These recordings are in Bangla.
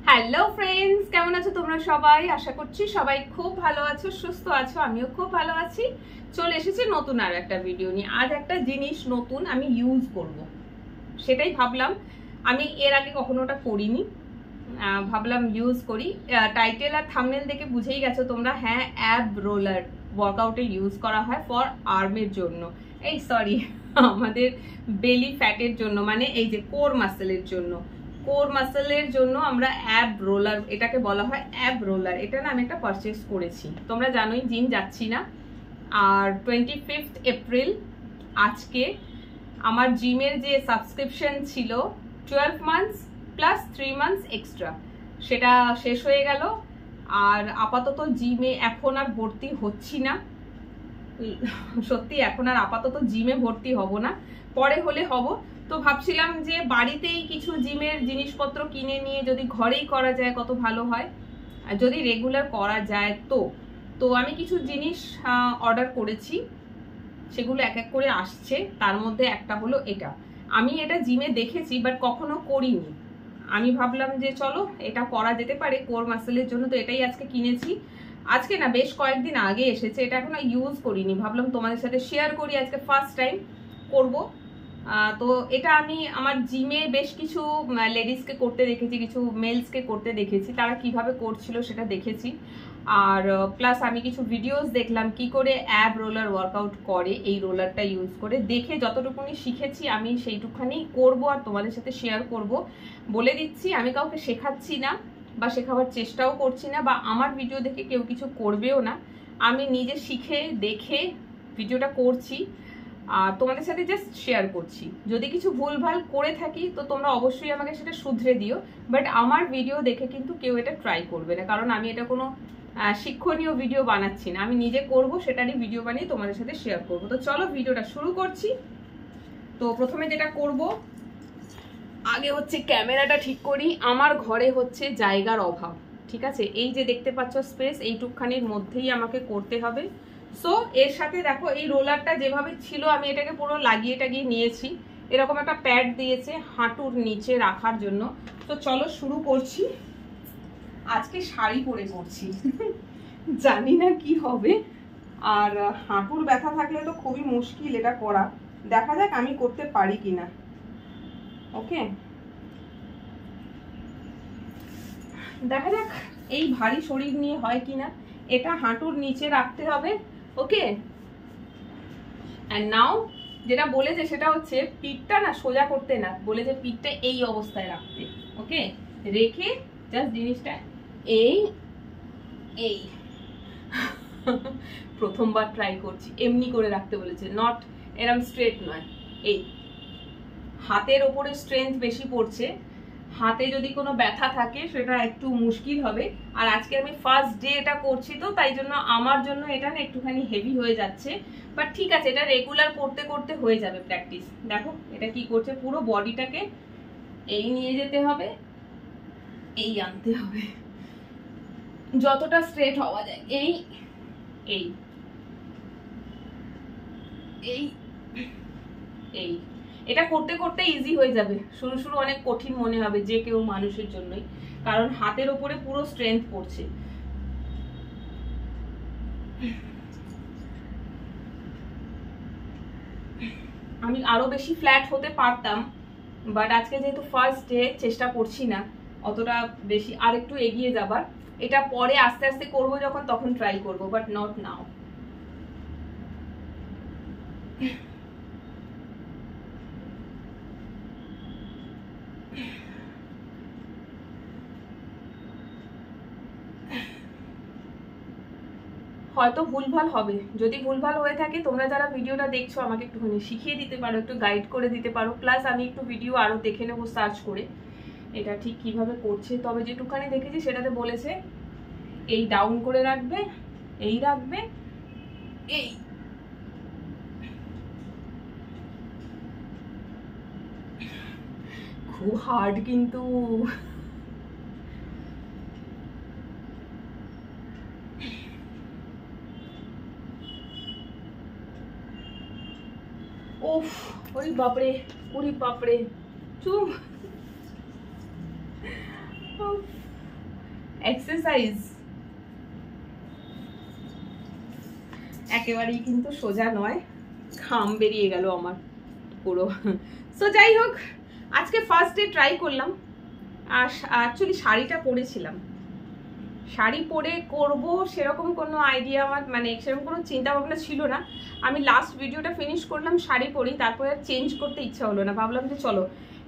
হ্যালো ফ্রেন্ডস, কেমন আছো তোমরা সবাই? আশা করছি সবাই খুব ভালো আছো, সুস্থ আছো। আমিও খুব ভালো আছি। চলে এসেছি নতুন আর একটা ভিডিও নিয়ে। আজ একটা জিনিস নতুন আমি ইউজ করব, সেটাই ভাবলাম। আমি এর আগে কখনো ওটা করিনি, ভাবলাম ইউজ করি। টাইটেল আর থাম্বনেল দেখে বুঝেই গেছো তোমরা। হ্যাঁ, অ্যাব রোলার ওয়ার্কআউটে ইউজ করা হয় ফর আর্মের জন্য, এই সরি আমাদের বেলি ফ্যাটের জন্য, মানে এই যে কোর মাসেলের জন্য। কোর মাসেলের জন্য আমরা অ্যাব রোলার, এটাকে বলা হয় অ্যাব রোলার। এটা না আমি একটা পারচেস করেছি। তোমরা জানোই জিম যাচ্ছি না, আর 25 এপ্রিল আজকে আমার জিমের যে সাবস্ক্রিপশন ছিল 12 মান্থস প্লাস 3 মান্থস এক্সট্রা, সেটা শেষ হয়ে গেল। আর আপাতত জিমে এখন আর ভর্তি হচ্ছি না, সত্যি এখন আর আপাতত জিমে ভর্তি হব না, পরে হলে হব। তো ভাবছিলাম যে বাড়িতেই কিছু জিমের জিনিসপত্র কিনে নিয়ে যদি ঘরেই করা যায় কত ভালো হয়, আর যদি রেগুলার করা যায়। তো আমি কিছু জিনিস অর্ডার করেছি, সেগুলো এক এক করে আসছে। তার মধ্যে একটা হলো এটা। আমি এটা জিমে দেখেছি বাট কখনো করিনি। আমি ভাবলাম যে চলো এটা করা যেতে পারে কোর মাসেলের জন্য, তো এটাই আজকে কিনেছি। আজকে না, বেশ কয়েকদিন আগে এসেছে, এটা এখনো ইউজ করিনি। ভাবলাম তোমাদের সাথে শেয়ার করি, আজকে ফার্স্ট টাইম করব। তো এটা আমি আমার জিমে বেশ কিছু লেডিসকে করতে দেখেছি, কিছু মেলসকে করতে দেখেছি, তারা কিভাবে করছিল সেটা দেখেছি। আর প্লাস আমি কিছু ভিডিওস দেখলাম কি করে অ্যাব রোলার ওয়ার্কআউট করে এই রোলারটা ইউজ করে। দেখে যতটুকুনি শিখেছি আমি সেইটুখানি করব আর তোমাদের সাথে শেয়ার করব। বলে দিচ্ছি, আমি কাউকে শেখাচ্ছি না বা শেখাবার চেষ্টাও করছি না, বা আমার ভিডিও দেখে কেউ কিছু করবেও না। আমি নিজে শিখে দেখে ভিডিওটা করছি আর তোমাদের সাথে জাস্ট শেয়ার করছি। যদি কিছু ভুলভাল করে থাকি তো তোমরা অবশ্যই আমাকে সেটা শুধরে দিও, বাট আমার ভিডিও দেখে কিন্তু কেউ এটা ট্রাই করবে না, কারণ আমি এটা কোনো শিক্ষণীয় ভিডিও বানাচ্ছি না। আমি নিজে করব, সেটারই ভিডিও বানিয়ে তোমাদের সাথে শেয়ার করব। তো চলো ভিডিওটা শুরু করছি। তো প্রথমে যেটা করব, আগে হচ্ছে ক্যামেরাটা ঠিক করি। আমার ঘরে হচ্ছে জায়গার অভাব, ঠিক আছে? এই যে দেখতে পাচ্ছ স্পেস, এইটুকখানির মধ্যেই আমাকে করতে হবে। সো এর সাথে দেখো এই রোলারটা যেভাবে ছিল আমি এটাকে পুরো লাগিয়ে টাগিয়ে নিয়েছি। এরকম একটা প্যাড দিয়েছে হাঁটুর নিচে রাখার জন্য। তো চলো শুরু করছি। আজকে শাড়ি পরে করছি জানি না কি হবে, আর হাঁটুর ব্যথা থাকলে তো খুবই মুশকিল এটা করা। দেখা যাক আমি করতে পারি কিনা। ওকে, দেখা যাক এই ভারী শরীর নিয়ে হয় কিনা। এটা হাঁটুর নিচে রাখতে হবে। ওকে, এন্ড নাও যেটা বলেছে সেটা হচ্ছে পিঠটা না সোজা করতে না, বলেছে পিঠটা এই অবস্থায় রাখতে। ওকে, রেখে জাস্ট জিনিসটা এই এই প্রথমবার ট্রাই করছি, এমনি করে রাখতে বলেছে, নট এরম স্ট্রেট নয়। এই হাতের ওপরে স্ট্রেংথ বেশি পড়ছে, হাতে যদি কোনো ব্যথা থাকে সেটা একটু মুশকিল হবে। আর আজকে আমি ফার্স্ট ডে এটা করছি, তো তাই জন্য আমার জন্য এটা না একটুখানি হেভি হয়ে যাচ্ছে। বাট ঠিক আছে, এটা রেগুলার করতে করতে হয়ে যাবে প্র্যাকটিস। দেখো এটা কি করছে, পুরো বডিটাকে এই নিয়ে যেতে হবে, এই আনতে হবে, যতটা স্ট্রেট হওয়া যায়। এই এই এই এই এটা করতে করতে ইজি হয়ে যাবে। শুরু শুরু অনেক কঠিন মনে হবে যে কেউ মানুষের জন্যই, কারণ হাতের ওপরে পুরো স্ট্রেংথ পড়ছে। আমি আরো বেশি ফ্ল্যাট হতে পারতাম, বাট আজকে যেহেতু ফার্স্ট ডে চেষ্টা করছি না অতটা বেশি, আর একটু এগিয়ে যাবার। এটা পরে আস্তে আস্তে করবো যখন, তখন ট্রাই করবো, বাট নট নাও। হয়তো ভুলভাল হবে, যদি ভুলভাল হয়ে থাকে তোমরা যারা ভিডিওটা দেখছো আমাকে একটুখানি শিখিয়ে দিতে পারো, একটু গাইড করে দিতে পারো। প্লাস আমি একটু ভিডিও আরো দেখে নেবো সার্চ করে এটা ঠিক কিভাবে করছে। তবে যেটুখানি দেখেছি সেটাতে বলেছে এই ডাউন করে রাখবে, এই রাখবে, এই খুব হার্ড কিন্তু। ওফ, ওরে বাপরে, ওরে বাপরে, চুপ। এক্সারসাইজ একেবারেই কিন্তু সোজা নয়, ঘাম বেরিয়ে গেল আমার পুরো। সো যাই হোক, আজকে ফার্স্ট ডে ট্রাই করলাম। আর অ্যাকচুয়ালি শাড়িটা পরেছিলাম, শাড়ি পরে করব সেরকম কোনো আইডিয়া আমার, মানে সেরকম কোনো চিন্তা ভাবনা ছিল না। আমি লাস্ট ভিডিওটা ফিনিশ করলাম শাড়ি পরেই, তারপরে আর চেঞ্জ করতে ইচ্ছা হলো না। ভাবলাম যে চলো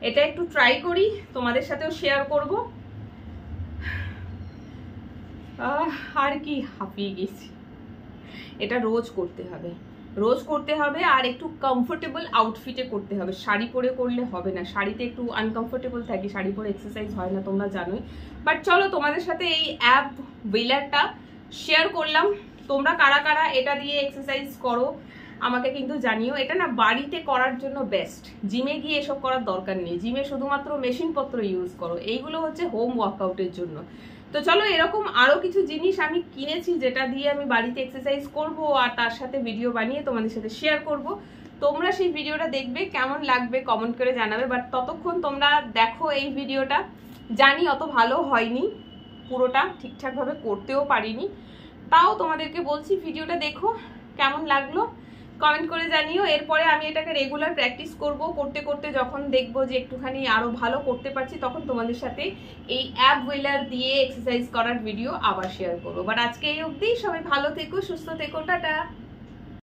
এটা একটু ট্রাই করি, তোমাদের সাথেও শেয়ার করব। আর কি হাঁপিয়ে গেছি। এটা রোজ করতে হবে, রোজ করতে হবে, আর একটু কমফোর্টেবল আউটফিটে করতে হবে। শাড়ি পরে করলে হবে না, শাড়িতে একটু আনকমফোর্টেবল থাকি, শাড়ি পরে এক্সারসাইজ হয় না, তোমরা জানোই। বাট চলো তোমাদের সাথে এই অ্যাপ হুইলারটা শেয়ার করলাম। তোমরা কারা কারা এটা দিয়ে এক্সারসাইজ করো আমাকে কিন্তু জানিও। এটা না বাড়িতে করার জন্য বেস্ট, জিমে গিয়ে এসব করার দরকার নেই। জিমে শুধুমাত্র মেশিনপত্র ইউজ করো, এইগুলো হচ্ছে হোম ওয়ার্কআউটের জন্য। তো চলো, এরকম আরো কিছু জিনিস আমি কিনেছি যেটা দিয়ে আমি বাড়িতে এক্সারসাইজ করব, আর তার সাথে ভিডিও বানিয়ে তোমাদের সাথে শেয়ার করব। তোমরা সেই ভিডিওটা দেখবে, কেমন লাগবে কমেন্ট করে জানাবে। বাট ততক্ষণ তোমরা দেখো এই ভিডিওটা। জানি অত ভালো হয়নি, পুরোটা ঠিকঠাকভাবে করতেও পারিনি, তাও তোমাদেরকে বলছি ভিডিওটা দেখো, কেমন লাগলো কমেন্ট করে জানিও। এরপরে আমি এটাকে রেগুলার প্র্যাকটিস করব, করতে করতে যখন দেখবো যে একটুখানি আরো ভালো করতে পারছি, তখন তোমাদের সাথে এই অ্যাপ হুইলার দিয়ে এক্সারসাইজ করার ভিডিও আবার শেয়ার করবো। বাট আজকে এই অবধি, সবাই ভালো থেকো, সুস্থ থেকো, টাটা।